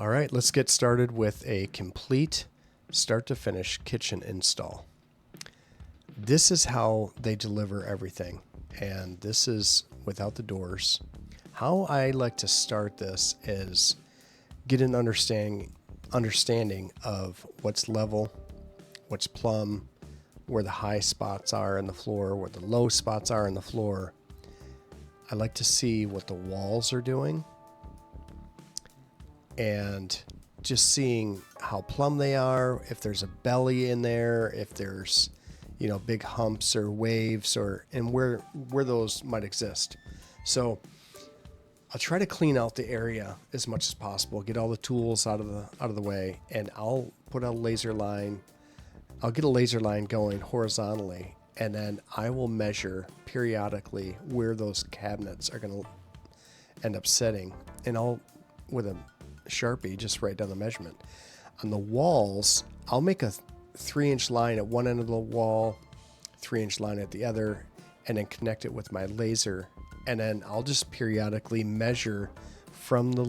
All right, let's get started with a complete start to finish kitchen install. This is how they deliver everything, and this is without the doors. How I like to start this is get an understanding of what's level, what's plumb, where the high spots are in the floor, where the low spots are in the floor. I like to see what the walls are doing and just seeing how plumb they are, if there's a belly in there, if there's, big humps or waves and where those might exist. So I'll try to clean out the area as much as possible, get all the tools out of the way, and I'll put a laser line. I'll get a laser line going horizontally, and then I will measure periodically where those cabinets are going to end up sitting, and I'll, with a Sharpie, just write down the measurement. On the walls, I'll make a 3-inch line at one end of the wall, 3-inch line at the other, and then connect it with my laser. And then I'll just periodically measure from the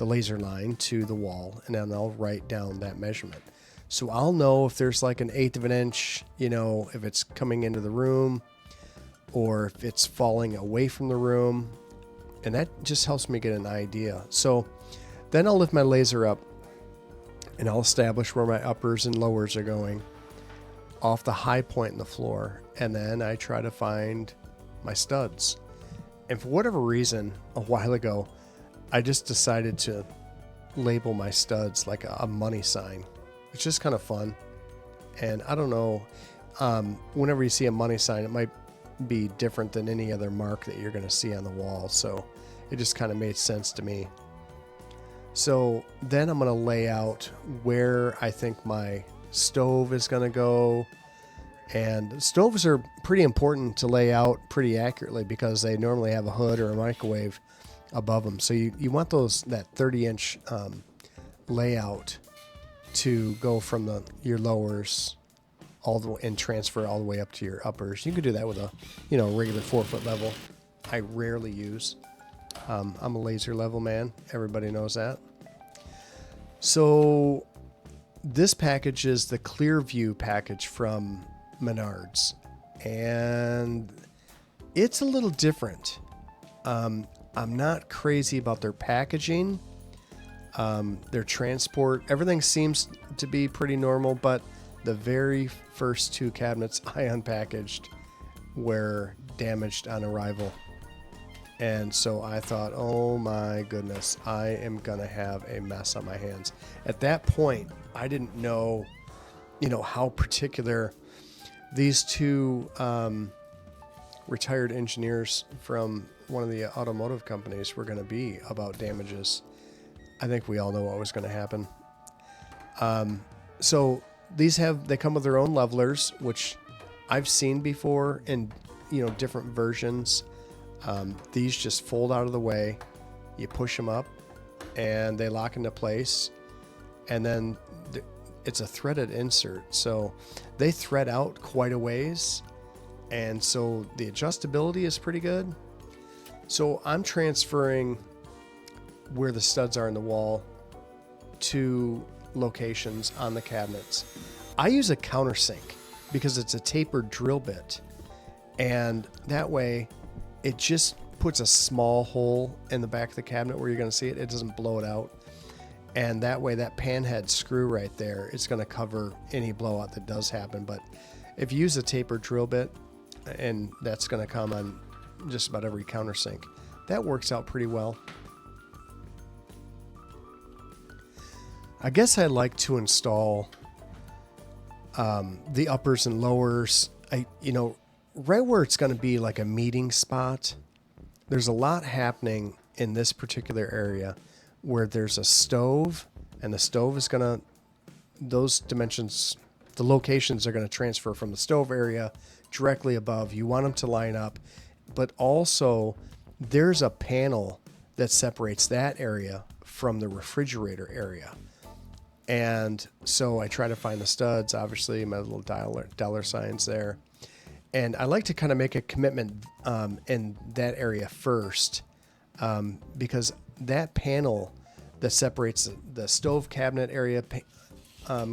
laser line to the wall, and then I'll write down that measurement. So I'll know if there's like 1/8 of an inch, if it's coming into the room or if it's falling away from the room. And that just helps me get an idea. So then I'll lift my laser up and I'll establish where my uppers and lowers are going off the high point in the floor. And then I try to find my studs. And for whatever reason, a while ago, I just decided to label my studs like a money sign. It's just kind of fun. And I don't know, whenever you see a money sign, it might be different than any other mark that you're going to see on the wall. So it just kind of made sense to me. So then I'm going to lay out where I think my stove is going to go. And stoves are pretty important to lay out pretty accurately because they normally have a hood or a microwave above them. So you want that 30-inch layout to go from your lowers all the way and transfer all the way up to your uppers. You could do that with a regular 4-foot level. I rarely use. I'm a laser level man. Everybody knows that. So this package is the Klearvue package from Menards, and it's a little different. I'm not crazy about their packaging. Their transport, everything seems to be pretty normal, but the very first 2 cabinets I unpackaged were damaged on arrival. And so I thought, oh my goodness, I am going to have a mess on my hands. At that point, I didn't know, how particular these 2 retired engineers from one of the automotive companies were going to be about damages. I think we all know what was going to happen. So they come with their own levelers, which I've seen before in, different versions. These just fold out of the way. You push them up and they lock into place. And then it's a threaded insert. So they thread out quite a ways. And so the adjustability is pretty good. So I'm transferring where the studs are in the wall to locations on the cabinets. I use a countersink because it's a tapered drill bit, and that way it just puts a small hole in the back of the cabinet where you're going to see it. It doesn't blow it out, and that way that panhead screw right there is going to cover any blowout that does happen. But if you use a tapered drill bit, and that's going to come on just about every countersink, that works out pretty well. I guess I like to install the uppers and lowers, right where it's going to be like a meeting spot. There's a lot happening in this particular area where there's a stove, and the stove is going to, those dimensions, the locations are going to transfer from the stove area directly above. You want them to line up, but also there's a panel that separates that area from the refrigerator area. And so I try to find the studs, obviously my little dollar signs there. And I like to kind of make a commitment in that area first, because that panel that separates the stove cabinet area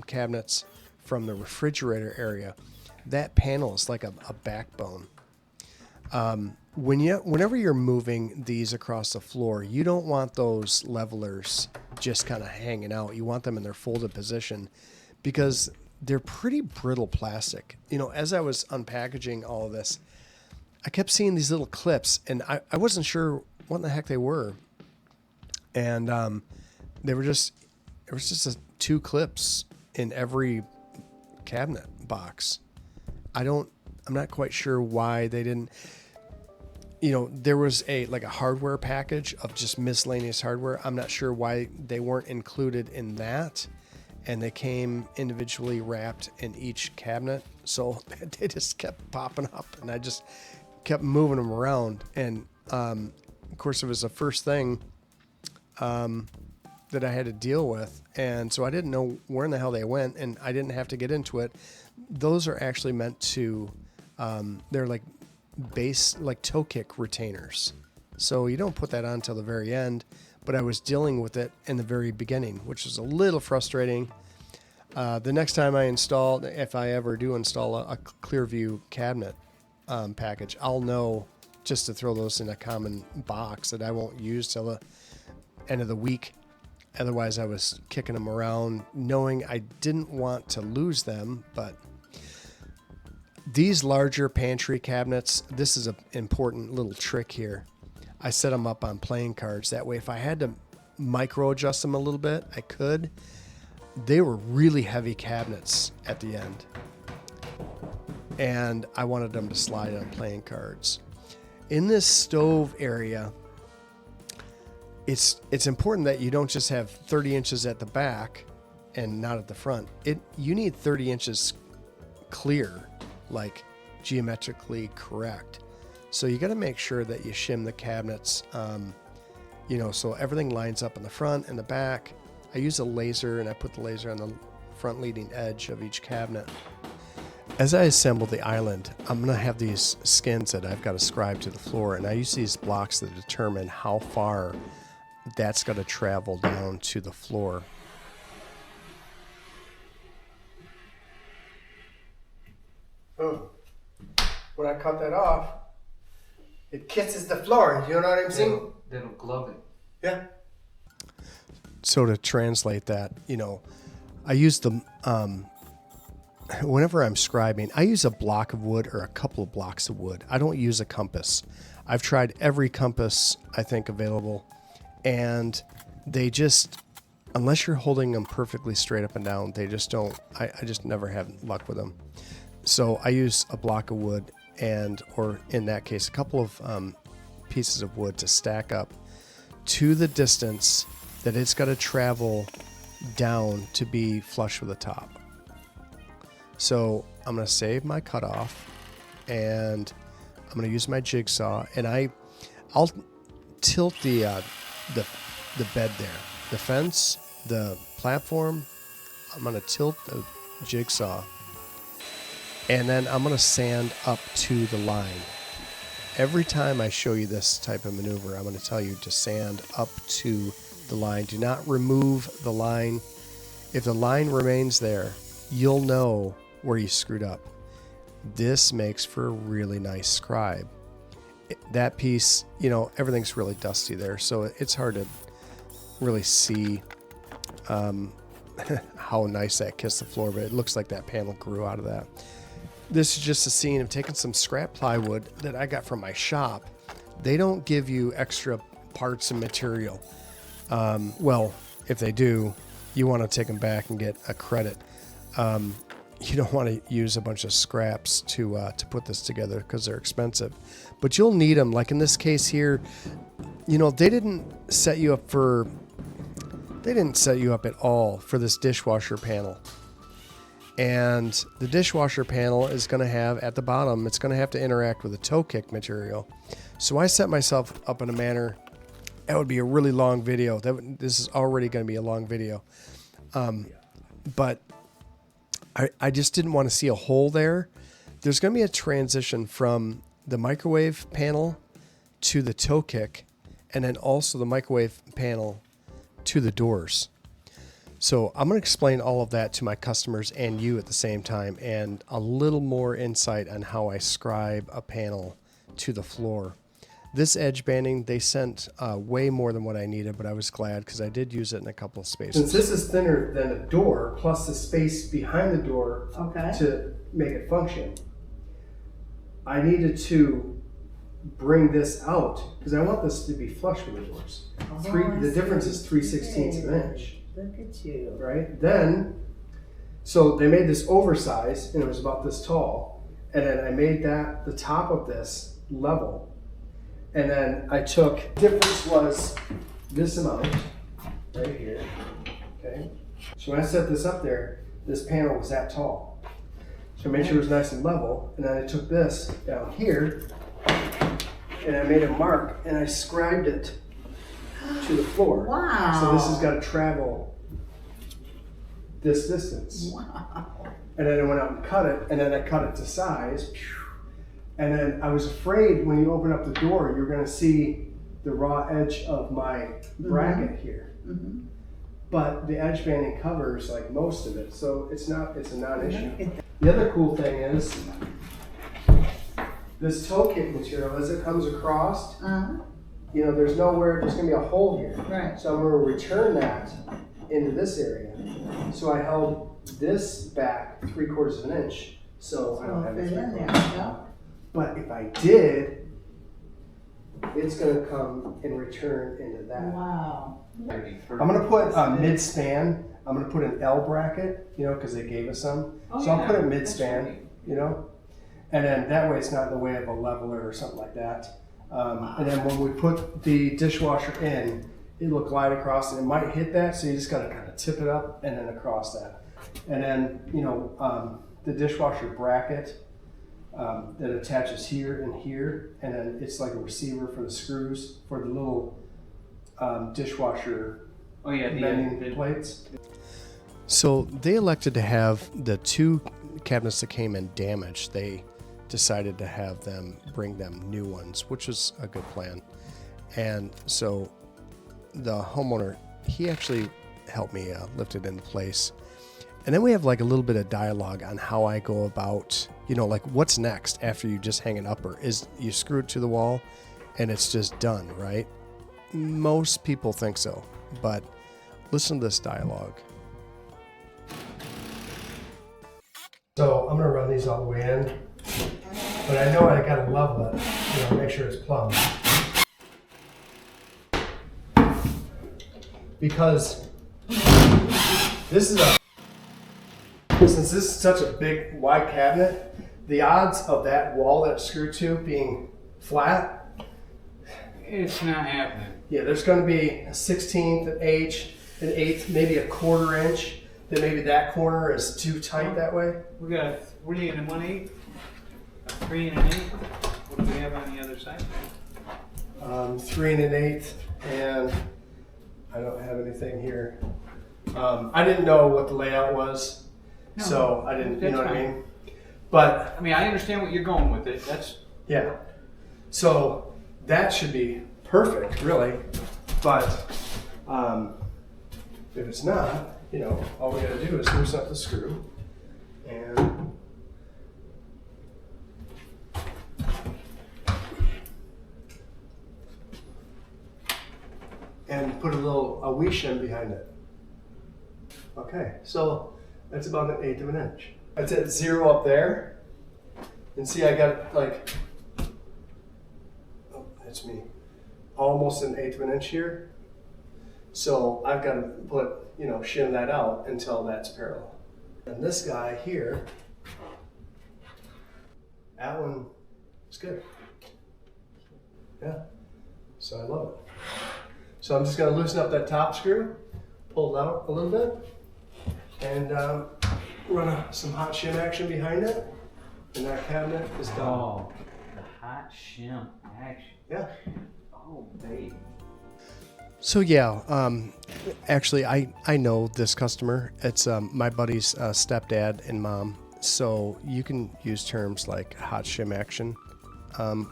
cabinets from the refrigerator area. That panel is like a backbone. Whenever you're moving these across the floor, you don't want those levelers just kind of hanging out. You want them in their folded position because they're pretty brittle plastic. As I was unpackaging all of this, I kept seeing these little clips, and I wasn't sure what in the heck they were. And there was just 2 clips in every cabinet box. I'm not quite sure why they didn't. There was a hardware package of just miscellaneous hardware. I'm not sure why they weren't included in that. And they came individually wrapped in each cabinet. So they just kept popping up, and I just kept moving them around. And of course, it was the first thing that I had to deal with. And so I didn't know where in the hell they went, and I didn't have to get into it. Those are actually meant to, they're like toe kick retainers. So you don't put that on until the very end, but I was dealing with it in the very beginning, which was a little frustrating. The next time if I ever do install a Klearvue cabinet package, I'll know just to throw those in a common box that I won't use till the end of the week. Otherwise, I was kicking them around knowing I didn't want to lose them. But these larger pantry cabinets, this is an important little trick here. I set them up on playing cards. That way, if I had to micro adjust them a little bit, I could. They were really heavy cabinets at the end, and I wanted them to slide on playing cards. In this stove area, it's important that you don't just have 30 inches at the back and not at the front. You need 30 inches clear, like geometrically correct. So you got to make sure that you shim the cabinets, so everything lines up in the front and the back. I use a laser, and I put the laser on the front leading edge of each cabinet. As I assemble the island, I'm going to have these skins that I've got to scribe to the floor, and I use these blocks that determine how far that's got to travel down to the floor. Boom. When I cut that off, it kisses the floor. You know what I'm saying? They don't glove it. Yeah. So to translate that, I use the, whenever I'm scribing, I use a block of wood or a couple of blocks of wood. I don't use a compass. I've tried every compass I think available, and they just, unless you're holding them perfectly straight up and down, they just don't, I just never have luck with them. So I use a block of wood or in that case, a couple of pieces of wood to stack up to the distance that it's got to travel down to be flush with the top. So I'm going to save my cutoff, and I'm going to use my jigsaw, and I'll tilt the bed there, the fence, the platform. I'm going to tilt the jigsaw, and then I'm going to sand up to the line. Every time I show you this type of maneuver, I'm going to tell you to sand up to the line. Do not remove the line. If the line remains there, you'll know where you screwed up. This makes for a really nice scribe. That piece, everything's really dusty there, so it's hard to really see how nice that kissed the floor, but it looks like that panel grew out of that. This is just a scene of taking some scrap plywood that I got from my shop. They don't give you extra parts and material. Well, if they do, you want to take them back and get a credit. You don't want to use a bunch of scraps to put this together because they're expensive. But you'll need them. Like in this case here, they didn't set you up at all for this dishwasher panel. And the dishwasher panel is going to have, at the bottom, it's going to have to interact with the toe kick material. So I set myself up in a manner. That would be a really long video. This is already going to be a long video. But I just didn't want to see a hole there. There's going to be a transition from the microwave panel to the toe kick, and then also the microwave panel to the doors. So I'm going to explain all of that to my customers and you at the same time, and a little more insight on how I scribe a panel to the floor. This edge banding, they sent way more than what I needed, but I was glad because I did use it in a couple of spaces. Since this is thinner than a door, plus the space behind the door to make it function, I needed to bring this out because I want this to be flush with the doors. The difference is 3/16 of an inch. Look at you. Right? Then, so they made this oversized, and it was about this tall. And then I made that the top of this level. And then I took, difference was this amount right here. Okay. So when I set this up there, this panel was that tall. So I made sure it was nice and level. And then I took this down here and I made a mark and I scribed it to the floor. Wow. So this has got to travel this distance. Wow. And then I went out and cut it, and then I cut it to size. And then I was afraid when you open up the door, you're going to see the raw edge of my bracket here. Mm-hmm. But the edge banding covers like most of it, so it's a non-issue. The other cool thing is this toe kit material, as it comes across, you know, there's going to be a hole here. Right. So I'm going to return that into this area. So I held this back 3/4 of an inch, so I don't have it in there. But if I did, it's going to come and return into that. Wow. I'm going to put mid-span. I'm going to put an L bracket, you know, because they gave us some. So I'll put it mid-span, you know, and then that way it's not in the way of a leveler or something like that. And then when we put the dishwasher in, it'll glide across and it might hit that, so you just got to kind of tip it up and then across that. And then, you know, the dishwasher bracket that attaches here and here, and then it's like a receiver for the screws for the little dishwasher mending plates. So they elected to have the two cabinets that came in damaged. They decided to have them bring them new ones, which was a good plan. And so the homeowner, he actually helped me lift it into place. And then we have like a little bit of dialogue on how I go about, you know, like what's next after you just hang an upper. Is you screw it to the wall and it's just done, right? Most people think so, but listen to this dialogue. So I'm gonna run these all the way in, but I know I gotta level it, you know, make sure it's plumb. Because this is since this is such a big wide cabinet, the odds of that wall that it's screwed to being flat, it's not happening. Yeah, there's going to be a 16th, an eighth, maybe a 1/4 inch. Then maybe that corner is too tight that way. We got, what are you in, 1/8? 3 1/8? What do we have on the other side? 3 1/8, and I don't have anything here. I didn't know what the layout was, so I didn't, you know what I mean? But I mean, I understand what you're going with it. That's yeah. So that should be perfect, really. But if it's not, you know, all we gotta do is loosen up the screw and put a wee shim behind it. Okay, so that's about 1/8 of an inch. That's at 0 up there. And see, I got like, oh, that's me, almost 1/8 of an inch here. So I've got to put, you know, shim that out until that's parallel. And this guy here, that one is good. Yeah, so I love it. So I'm just going to loosen up that top screw, pull it out a little bit, and run some hot shim action behind it, and that cabinet is done. Oh, the hot shim action. Yeah. Oh, baby. So yeah, actually I know this customer. It's my buddy's stepdad and mom. So you can use terms like hot shim action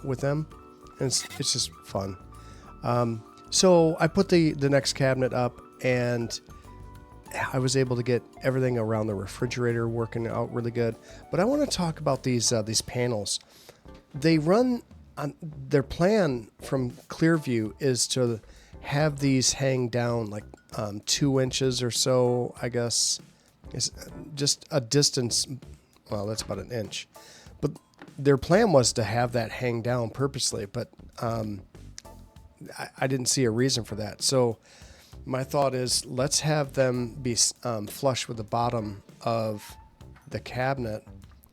with them, and it's just fun. So I put the next cabinet up, and I was able to get everything around the refrigerator working out really good. But I want to talk about these panels. They run on their plan from Klearvue is to have these hang down like 2 inches or so, I guess. It's just a distance. Well, that's about an inch. But their plan was to have that hang down purposely, but I didn't see a reason for that. So my thought is, let's have them be flush with the bottom of the cabinet.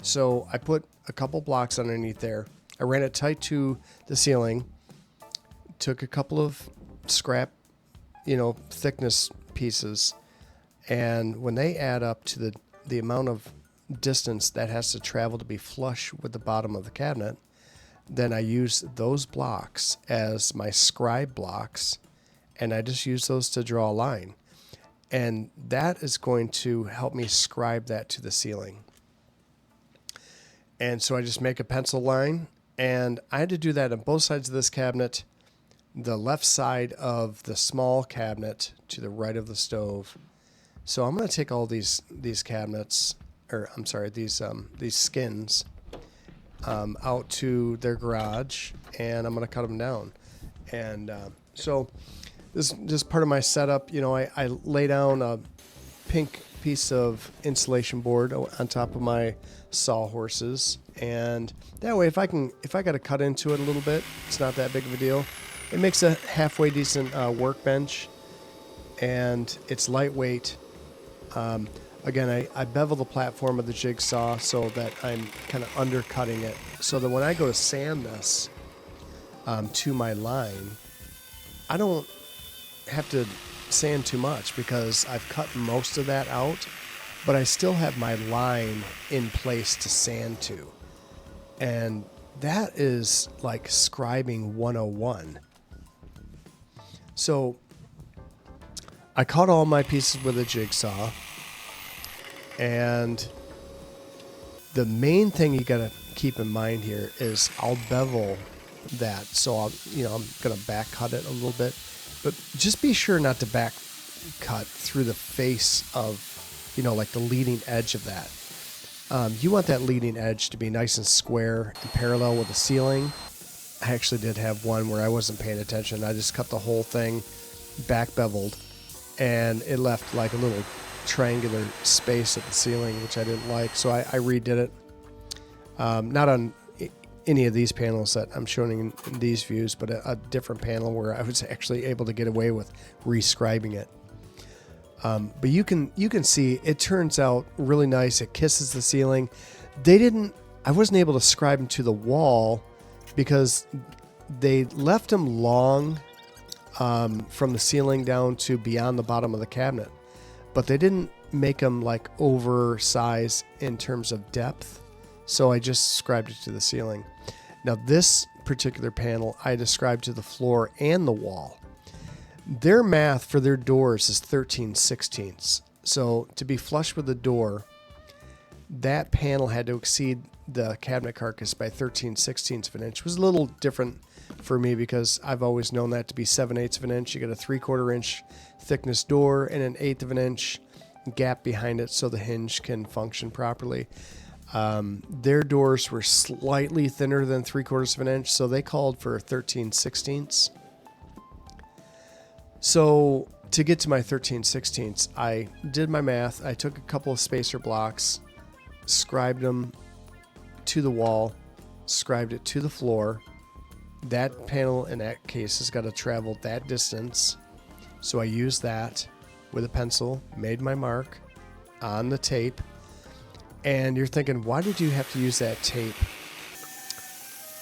So I put a couple blocks underneath there. I ran it tight to the ceiling, took a couple of scrap, thickness pieces, and when they add up to the amount of distance that has to travel to be flush with the bottom of the cabinet, then I use those blocks as my scribe blocks, and I just use those to draw a line. And that is going to help me scribe that to the ceiling. And so I just make a pencil line, and I had to do that on both sides of this cabinet, the left side of the small cabinet to the right of the stove. So I'm going to take all these cabinets, or I'm sorry, these skins out to their garage, and I'm going to cut them down. And so this is just part of my setup. I lay down a pink piece of insulation board on top of my sawhorses, and that way if I got to cut into it a little bit, it's not that big of a deal. It makes a halfway decent workbench, and it's lightweight. Again, I bevel the platform of the jigsaw so that I'm kind of undercutting it, so that when I go to sand this to my line, I don't have to sand too much because I've cut most of that out, but I still have my line in place to sand to. And that is like scribing 101. So I cut all my pieces with a jigsaw, and the main thing you got to keep in mind here is I'll bevel that. So I'm going to back cut it a little bit, but just be sure not to back cut through the face of, like the leading edge of that. You want that leading edge to be nice and square and parallel with the ceiling. I actually did have one where I wasn't paying attention. I just cut the whole thing back beveled, and it left like a little triangular space at the ceiling, which I didn't like. So I redid it. Not on any of these panels that I'm showing in these views, but a different panel where I was actually able to get away with rescribing it. But you can see it turns out really nice. It kisses the ceiling. I wasn't able to scribe them to the wall because they left them long from the ceiling down to beyond the bottom of the cabinet, but they didn't make them like oversized in terms of depth. So I just scribed it to the ceiling. Now this particular panel I described to the floor and the wall. Their math for their doors is 13/16. So to be flush with the door, that panel had to exceed the cabinet carcass by 13/16 of an inch. It was a little different for me because I've always known that to be 7/8 of an inch. You got a 3/4 inch thickness door and an 1/8 of an inch gap behind it so the hinge can function properly. Their doors were slightly thinner than 3/4 of an inch, so they called for 13/16. So to get to my 13/16, I did my math. I took a couple of spacer blocks, scribed them to the wall, scribed it to the floor. That panel in that case has got to travel that distance. So I used that with a pencil, made my mark on the tape. And you're thinking, why did you have to use that tape?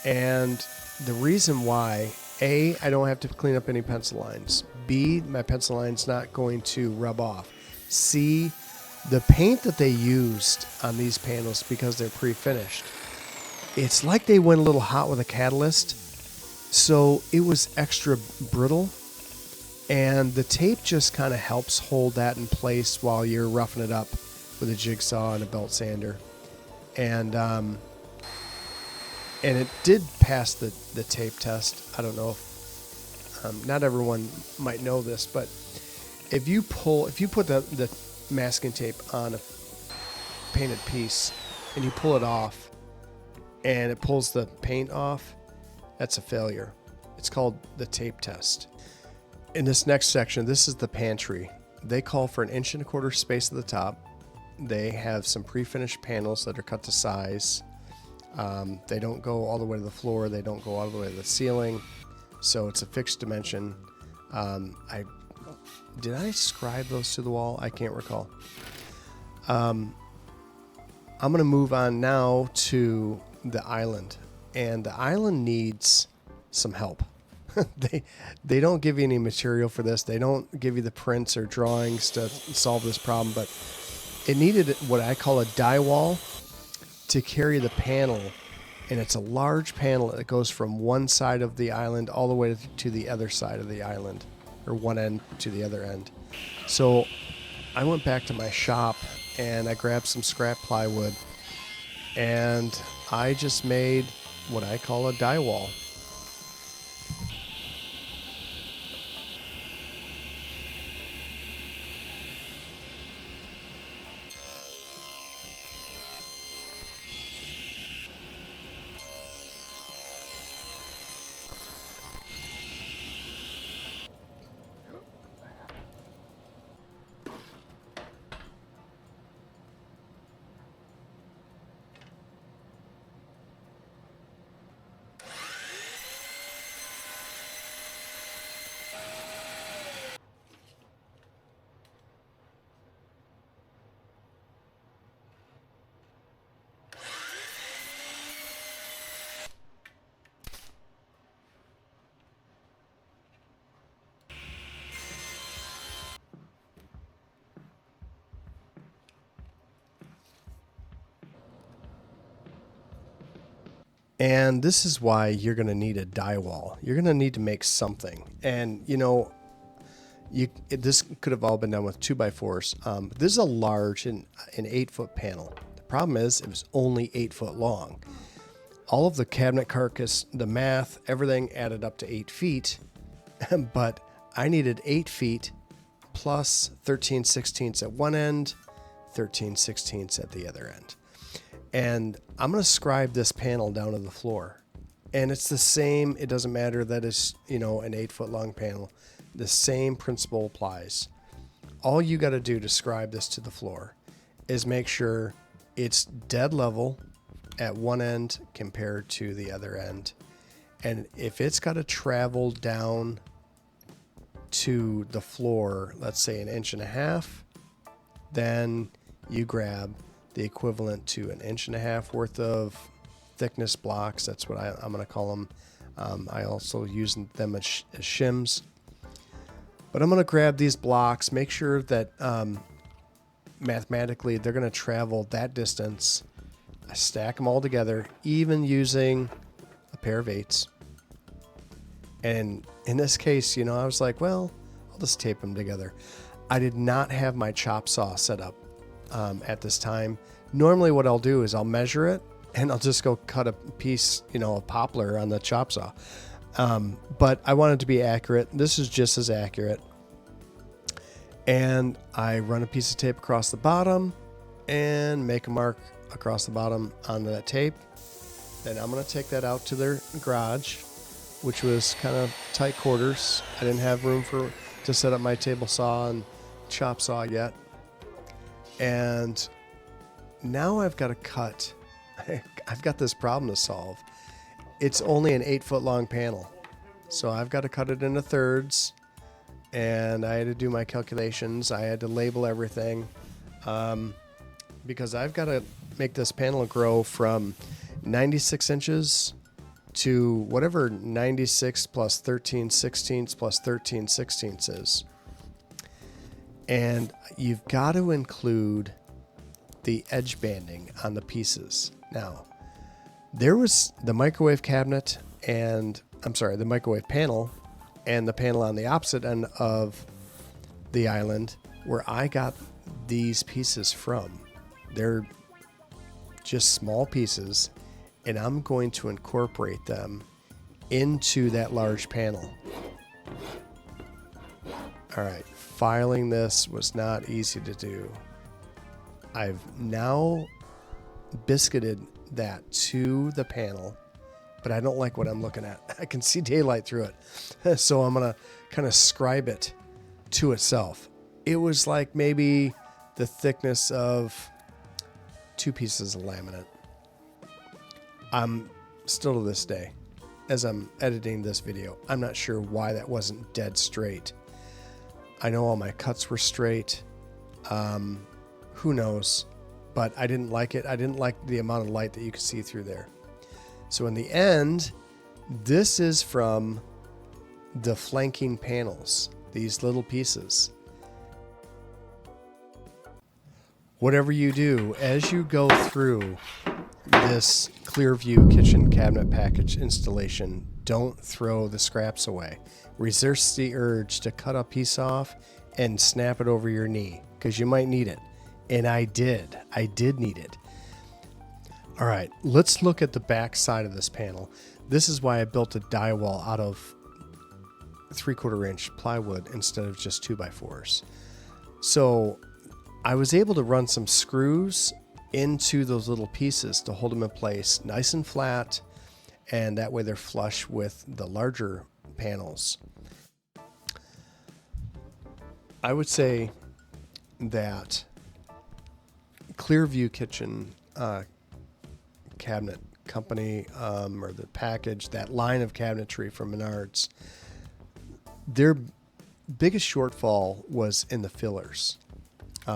And the reason why, A, I don't have to clean up any pencil lines. B, my pencil line's not going to rub off. C, the paint that they used on these panels, because they're pre-finished, it's like they went a little hot with a catalyst. So it was extra brittle. And the tape just kind of helps hold that in place while you're roughing it up with a jigsaw and a belt sander. And it did pass the tape test. I don't know if not everyone might know this, but if you put the masking tape on a painted piece and you pull it off and it pulls the paint off, that's a failure. It's called the tape test. In this next section, this is the pantry. They call for 1.25 inch space at the top. They have some pre-finished panels that are cut to size. They don't go all the way to the floor. They don't go all the way to the ceiling. So it's a fixed dimension. Did I scribe those to the wall? I can't recall. I'm going to move on now to the island. And the island needs some help. They don't give you any material for this. They don't give you the prints or drawings to solve this problem, but it needed what I call a die wall to carry the panel. And it's a large panel that goes from one side of the island all the way to the other side of the island, or one end to the other end. So I went back to my shop and I grabbed some scrap plywood and I just made what I call a die wall. And this is why you're going to need a die wall. You're going to need to make something. And, this could have all been done with 2x4s. This is a large, an 8-foot panel. The problem is it was only 8 foot long. All of the cabinet carcass, the math, everything added up to 8 feet. But I needed 8 feet plus 13/16 at one end, 13/16 at the other end. And I'm going to scribe this panel down to the floor. And it's the same. It doesn't matter that it's, an 8-foot long panel. The same principle applies. All you got to do to scribe this to the floor is make sure it's dead level at one end compared to the other end. And if it's got to travel down to the floor, let's say 1.5 inches, then you grab the equivalent to 1.5 inches worth of thickness blocks. That's what I'm going to call them. I also use them as shims. But I'm going to grab these blocks, make sure that mathematically they're going to travel that distance. I stack them all together, even using a pair of 8s. And in this case, I was like, well, I'll just tape them together. I did not have my chop saw set up at this time. Normally what I'll do is I'll measure it and I'll just go cut a piece, of poplar on the chop saw. But I wanted to be accurate. This is just as accurate. And I run a piece of tape across the bottom and make a mark across the bottom on that tape. Then I'm going to take that out to their garage, which was kind of tight quarters. I didn't have room to set up my table saw and chop saw yet. And now I've got to cut. I've got this problem to solve. It's only an 8-foot long panel. So I've got to cut it into thirds. And I had to do my calculations. I had to label everything. Because I've got to make this panel grow from 96 inches to whatever 96 plus 13/16 plus 13/16 is. And you've got to include the edge banding on the pieces. Now, there was the microwave cabinet the microwave panel and the panel on the opposite end of the island where I got these pieces from. They're just small pieces, and I'm going to incorporate them into that large panel. All right, filing this was not easy to do. I've now biscuited that to the panel, but I don't like what I'm looking at. I can see daylight through it. So I'm going to kind of scribe it to itself. It was like maybe the thickness of 2 pieces of laminate. I'm still to this day, as I'm editing this video, I'm not sure why that wasn't dead straight. I know all my cuts were straight. Who knows? But I didn't like it. I didn't like the amount of light that you could see through there. So in the end, this is from the flanking panels, these little pieces. Whatever you do, as you go through this Klearvue kitchen cabinet package installation, don't throw the scraps away. Resist the urge to cut a piece off and snap it over your knee, because you might need it. And I did need it. All right, let's look at the back side of this panel. This is why I built a die wall out of 3/4 inch plywood instead of just 2x4s. So I was able to run some screws into those little pieces to hold them in place nice and flat, and that way they're flush with the larger panels. I would say that Klearvue kitchen cabinet company, or the package, that line of cabinetry from Menards, their biggest shortfall was in the fillers.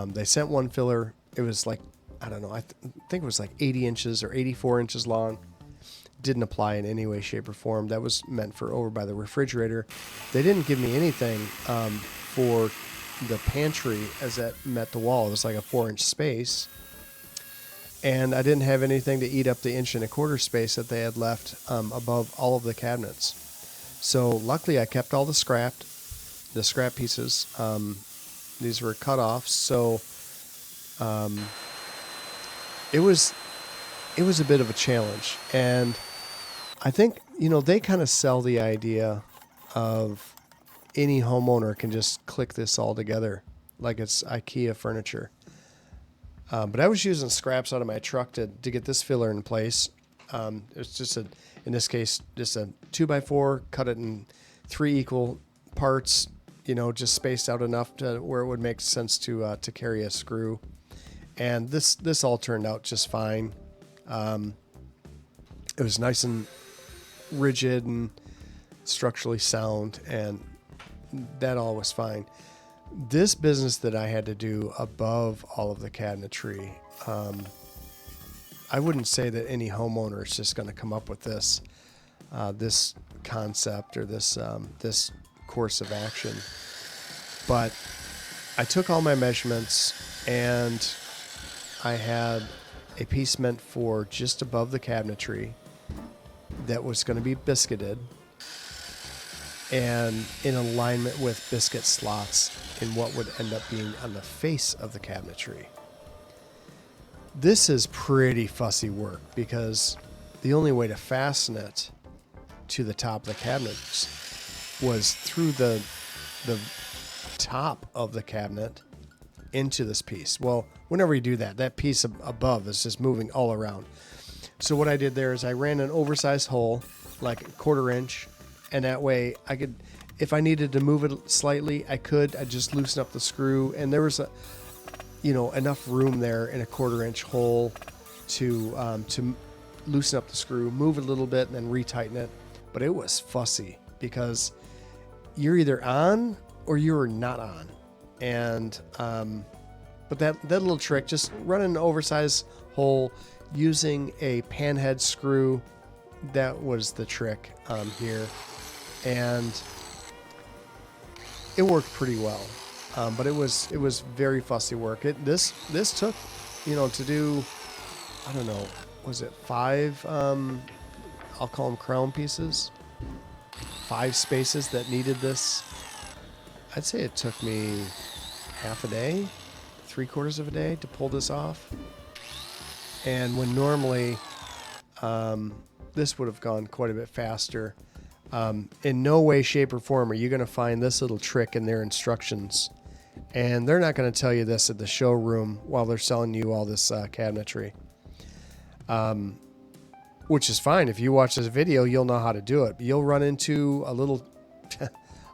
They sent one filler. It was like, I don't know, I think it was like 80 inches or 84 inches long. Didn't apply in any way, shape, or form. That was meant for over by the refrigerator. They didn't give me anything for the pantry as that met the wall. It was like a 4-inch space. And I didn't have anything to eat up the 1.25-inch space that they had left above all of the cabinets. So luckily I kept all the scrap pieces. These were cut off. So it was a bit of a challenge. And I think, they kind of sell the idea of any homeowner can just click this all together like it's IKEA furniture. But I was using scraps out of my truck to get this filler in place. It's just in this case, just a 2x4, cut it in 3 equal parts, just spaced out enough to where it would make sense to carry a screw. And this all turned out just fine. It was nice and rigid and structurally sound, and that all was fine. This business that I had to do above all of the cabinetry, I wouldn't say that any homeowner is just going to come up with this concept or this course of action. But I took all my measurements, and I had a piece meant for just above the cabinetry that was going to be biscuited and in alignment with biscuit slots in what would end up being on the face of the cabinetry. This is pretty fussy work because the only way to fasten it to the top of the cabinets was through the top of the cabinet into this piece. Well, whenever you do that, that piece above is just moving all around. So what I did there is I ran an oversized hole, like 1/4 inch, and that way I could, if I needed to move it slightly, I'd just loosen up the screw, and there was enough room there in a 1/4 inch hole to loosen up the screw, move it a little bit, and then retighten it. But it was fussy because you're either on or you're not on. And but that little trick, just running an oversized hole using a panhead screw, that was the trick here, and it worked pretty well. But it was very fussy work. This took, to do, I don't know, was it 5? I'll call them crown pieces. 5 spaces that needed this. I'd say it took me half a day, 3/4 of a day to pull this off. And when normally this would have gone quite a bit faster, In no way, shape, or form are you going to find this little trick in their instructions. And they're not going to tell you this at the showroom while they're selling you all this cabinetry. Which is fine. If you watch this video, you'll know how to do it. But you'll run into a little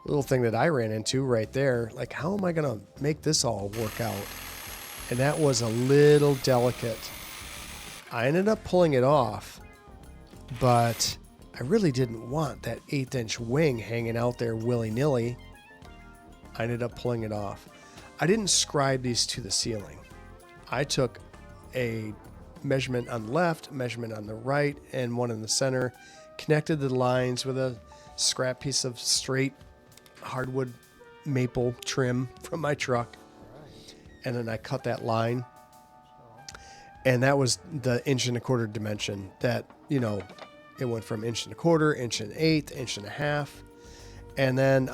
little thing that I ran into right there. Like, how am I going to make this all work out? And that was a little delicate. I ended up pulling it off, but I really didn't want that 1/8-inch wing hanging out there willy-nilly. I ended up pulling it off. I didn't scribe these to the ceiling. I took a measurement on the left, measurement on the right, and one in the center, connected the lines with a scrap piece of straight hardwood maple trim from my truck. And then I cut that line. And that was the 1.25" dimension that, you know, it went from 1.25", 1.125", 1.5". And then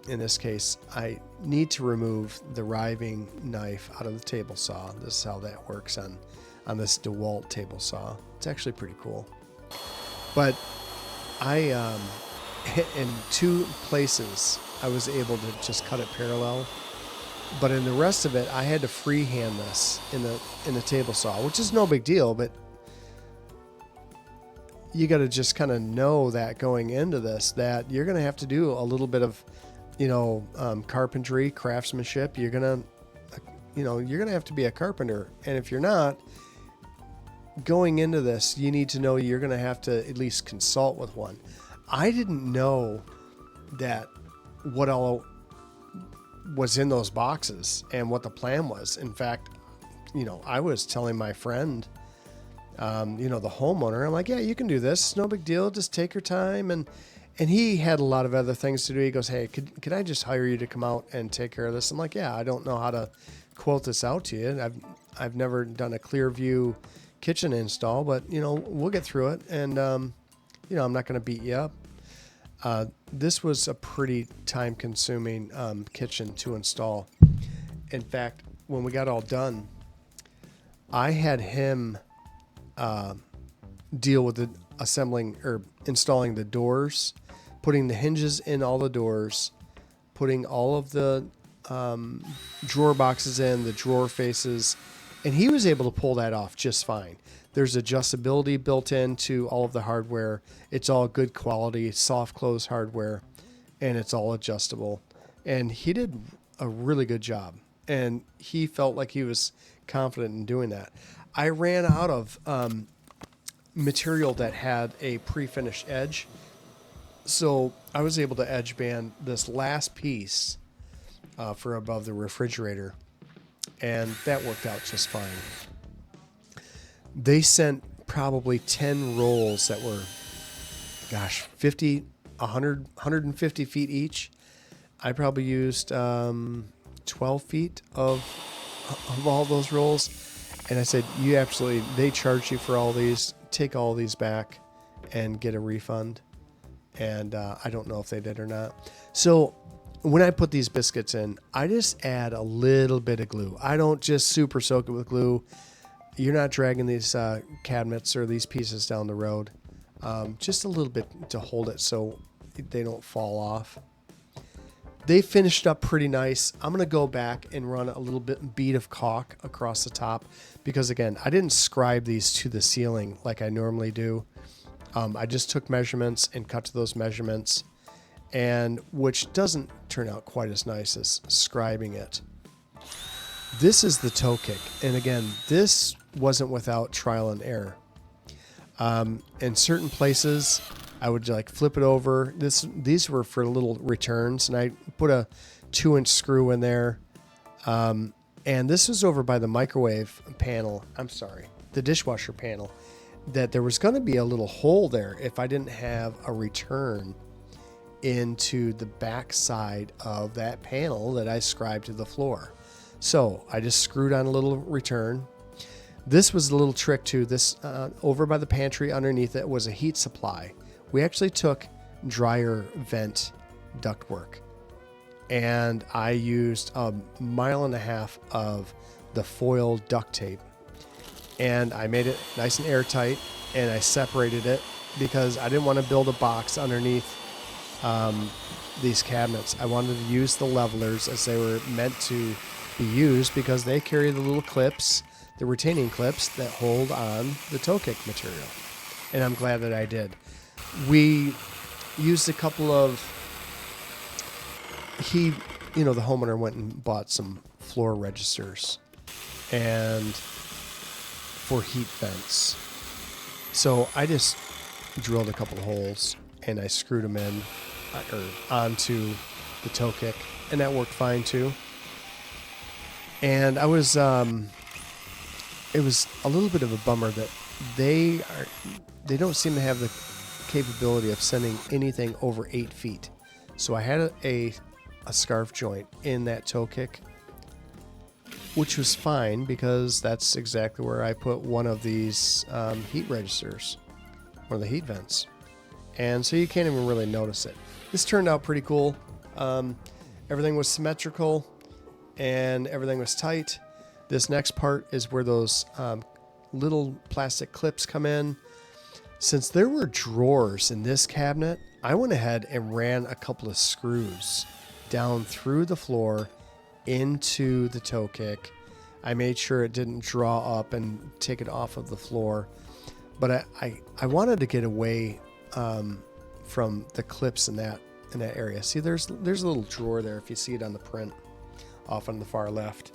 in this case, I need to remove the riving knife out of the table saw. This is how that works on this DeWalt table saw. It's actually pretty cool. But in 2 places, I was able to just cut it parallel. But in the rest of it, I had to freehand this in the table saw, which is no big deal, but you got to just kind of know that going into this, that you're going to have to do a little bit of, carpentry, craftsmanship. You're going to have to be a carpenter. And if you're not, going into this, you need to know you're going to have to at least consult with one. I didn't know that what all was in those boxes and what the plan was. In fact, I was telling my friend, the homeowner, I'm like, yeah, you can do this. It's no big deal. Just take your time. And he had a lot of other things to do. He goes, hey, could I just hire you to come out and take care of this? I'm like, yeah, I don't know how to quote this out to you. I've never done a Klearvue kitchen install, but we'll get through it. And, I'm not going to beat you up. This was a pretty time-consuming kitchen to install. In fact, when we got all done, I had him deal with assembling or installing the doors, putting the hinges in all the doors, putting all of the drawer boxes in, the drawer faces, and he was able to pull that off just fine. There's adjustability built into all of the hardware. It's all good quality, soft close hardware, and it's all adjustable. And he did a really good job, and he felt like he was confident in doing that. I ran out of material that had a pre-finished edge, so I was able to edge band this last piece for above the refrigerator, and that worked out just fine. They sent probably 10 rolls that were, 50, 100, 150 feet each. I probably used 12 feet of all those rolls. And I said, they charge you for all these, take all these back and get a refund. And I don't know if they did or not. So when I put these biscuits in, I just add a little bit of glue. I don't just super soak it with glue. You're not dragging these cabinets or these pieces down the road. Just a little bit to hold it so they don't fall off. They finished up pretty nice. I'm going to go back and run a little bead of caulk across the top because, again, I didn't scribe these to the ceiling like I normally do. I just took measurements and cut to those measurements, and which doesn't turn out quite as nice as scribing it. This is the toe kick. And again, this wasn't without trial and error. In certain places, I would flip it over. These were for little returns, and I put a 2-inch screw in there. And this was over by the microwave panel. The dishwasher panel. That there was going to be a little hole there if I didn't have a return into the back side of that panel that I scribed to the floor. So I just screwed on a little return. This was a little trick too. This over by the pantry underneath it was a heat supply. We actually took dryer vent ductwork, and I used 1.5 miles of the foil duct tape, and I made it nice and airtight, and I separated it because I didn't want to build a box underneath these cabinets. I wanted to use the levelers as they were meant to be used, because they carry the little clips, the retaining clips that hold on the toe kick material. And I'm glad that I did. We used a couple of, the homeowner went and bought some floor registers and for heat vents. So I just drilled a couple of holes and I screwed them in or onto the toe kick, and that worked fine too. And it was a little bit of a bummer that they don't seem to have the capability of sending anything over 8 feet. So I had a scarf joint in that toe kick, which was fine because that's exactly where I put one of these heat registers, one of the heat vents. And so you can't even really notice it. This turned out pretty cool. Everything was symmetrical and everything was tight. This next part is where those little plastic clips come in. Since there were drawers in this cabinet, I went ahead and ran a couple of screws down through the floor into the toe kick. I made sure it didn't draw up and take it off of the floor. But I wanted to get away from the clips in that area. See, there's a little drawer there if you see it on the print off on the far left.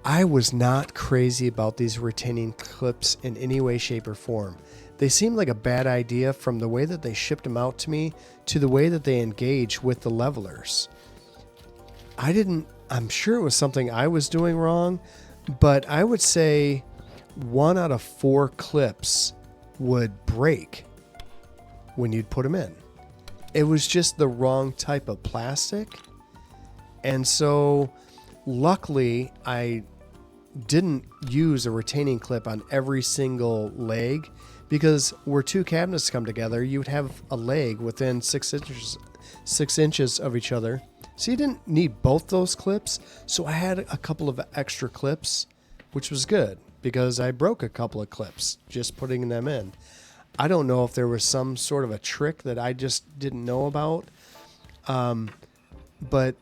I was not crazy about these retaining clips in any way, shape, or form. They seemed like a bad idea from the way that they shipped them out to me to the way that they engage with the levelers. I'm sure it was something I was doing wrong, but I would say 1 out of 4 clips would break when you'd put them in. It was just the wrong type of plastic. And so luckily I didn't use a retaining clip on every single leg, because where 2 cabinets come together, you would have a leg within 6 inches of each other. So you didn't need both those clips. So I had a couple of extra clips, which was good because I broke a couple of clips just putting them in. I don't know if there was some sort of a trick that I just didn't know about. But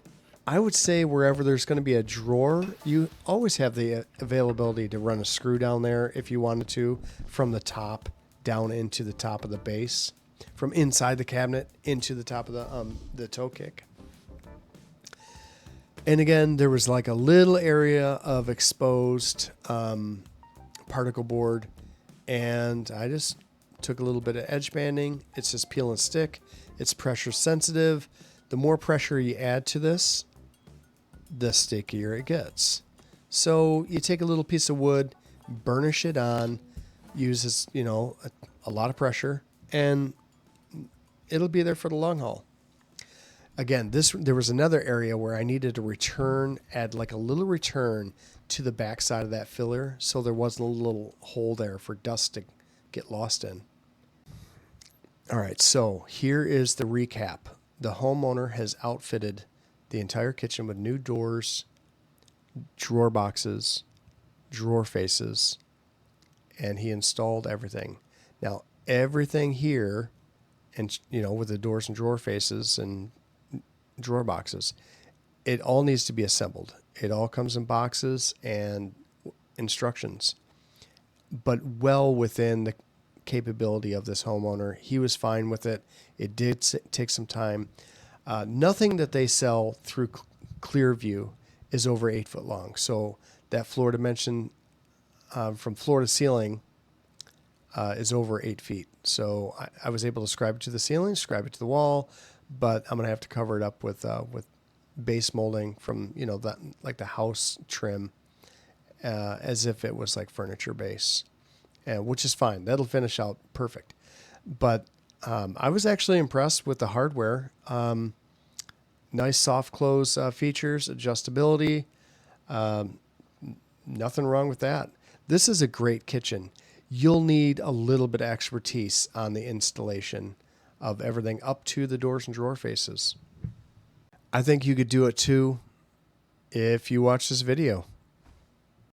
I would say wherever there's going to be a drawer, you always have the availability to run a screw down there if you wanted to, from the top down into the top of the base, from inside the cabinet into the top of the toe kick. And again, there was like a little area of exposed particle board, and I just took a little bit of edge banding. It's just peel and stick. It's pressure sensitive. The more pressure you add to this, the stickier it gets. So you take a little piece of wood, burnish it on, uses, a lot of pressure, and it'll be there for the long haul. Again, there was another area where I needed to add like a little return to the back side of that filler, so there wasn't a little hole there for dust to get lost in. All right, so here is the recap. The homeowner has outfitted the entire kitchen with new doors, drawer boxes, drawer faces, and he installed everything. Now, everything here, and with the doors and drawer faces and drawer boxes, it all needs to be assembled. It all comes in boxes and instructions, but well within the capability of this homeowner. He was fine with it. It did take some time. Nothing that they sell through Klearvue is over 8 foot long. So that floor dimension from floor to ceiling is over 8 feet. So I was able to scribe it to the ceiling, scribe it to the wall, but I'm going to have to cover it up with base molding from, that like the house trim, as if it was like furniture base, which is fine. That'll finish out perfect. But I was actually impressed with the hardware. Nice soft close features, adjustability. Nothing wrong with that. This is a great kitchen. You'll need a little bit of expertise on the installation of everything up to the doors and drawer faces. I think you could do it too if you watch this video.